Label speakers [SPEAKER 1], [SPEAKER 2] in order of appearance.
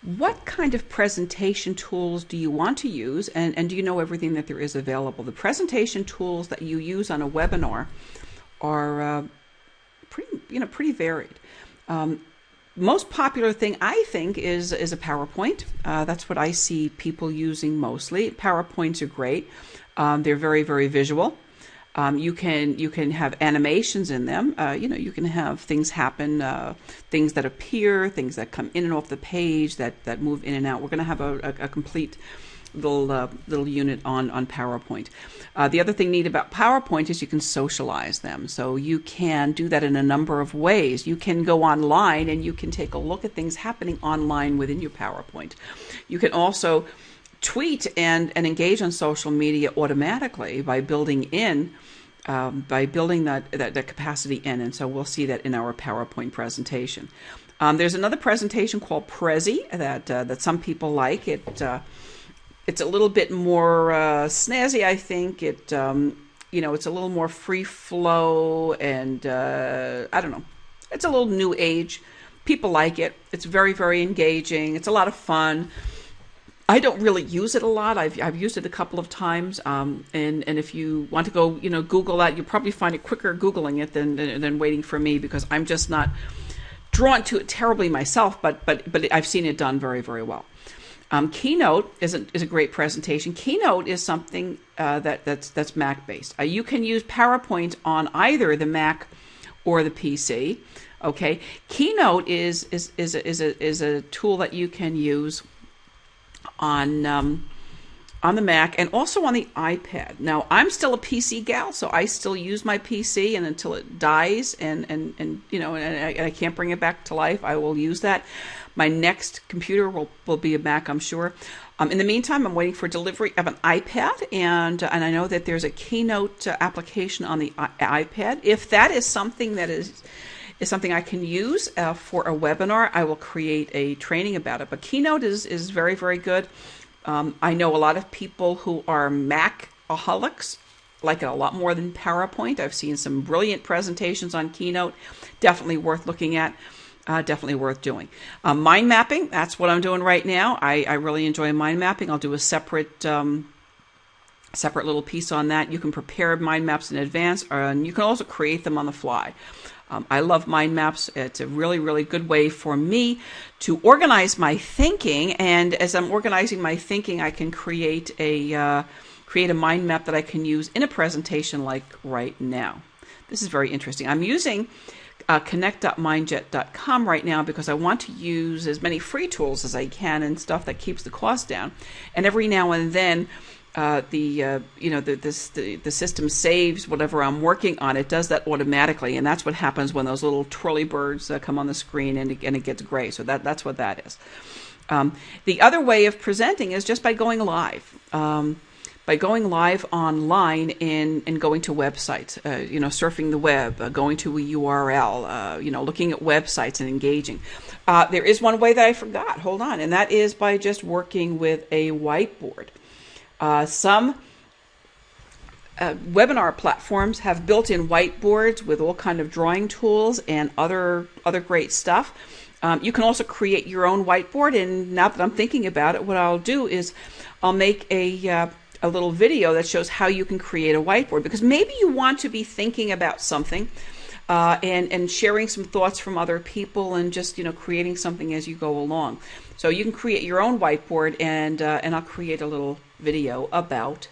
[SPEAKER 1] what kind of presentation tools do you want to use, and do you know everything that there is available? The presentation tools that you use on a webinar are pretty varied. Most popular thing I think is a PowerPoint. That's what I see people using mostly. PowerPoints are great. They're very, very visual. You can have animations in them. You can have things happen, things that appear, things that come in and off the page, that move in and out. We're going to have a complete little unit on PowerPoint. The other thing neat about PowerPoint is you can socialize them. So you can do that in a number of ways. You can go online and you can take a look at things happening online within your PowerPoint. You can also tweet and engage on social media automatically by building that capacity in. And so we'll see that in our PowerPoint presentation. There's another presentation called Prezi that some people like. It's a little bit more snazzy, I think. It's a little more free flow, and I don't know. It's a little new age. People like it. It's very, very engaging. It's a lot of fun. I don't really use it a lot. I've used it a couple of times, and if you want to go, Google that, you'll probably find it quicker Googling it than waiting for me, because I'm just not drawn to it terribly myself. But I've seen it done very, very well. Keynote is a great presentation. Keynote is something that's Mac based. You can use PowerPoint on either the Mac or the PC. Okay, Keynote is a tool that you can use on the Mac and also on the iPad. Now, I'm still a PC gal, so I still use my PC, and until it dies and I can't bring it back to life, I will use that. My next computer will be a Mac, I'm sure. In the meantime, I'm waiting for delivery of an iPad, and I know that there's a Keynote application on the iPad. If that is something that is something I can use for a webinar, I will create a training about it. But Keynote is very, very good. I know a lot of people who are Mac-aholics like it a lot more than PowerPoint. I've seen some brilliant presentations on Keynote. Definitely worth looking at. Definitely worth doing. Mind mapping, that's what I'm doing right now. I really enjoy mind mapping. I'll do a separate little piece on that. You can prepare mind maps in advance, and you can also create them on the fly. I love mind maps. It's a really, really good way for me to organize my thinking. And as I'm organizing my thinking, I can create a mind map that I can use in a presentation like right now. This is very interesting. I'm using connect.mindjet.com right now because I want to use as many free tools as I can and stuff that keeps the cost down. And every now and then, the system saves whatever I'm working on. It does that automatically, and that's what happens when those little twirly birds come on the screen and it gets gray. So that's what that is. The other way of presenting is just by going live. By going live online and going to websites, surfing the web, going to a URL, looking at websites and engaging. There is one way that I forgot. Hold on, and that is by just working with a whiteboard. Some webinar platforms have built-in whiteboards with all kind of drawing tools and other great stuff. You can also create your own whiteboard, and now that I'm thinking about it, what I'll do is I'll make a little video that shows how you can create a whiteboard, because maybe you want to be thinking about something and sharing some thoughts from other people and just creating something as you go along. So you can create your own whiteboard, and I'll create a little video about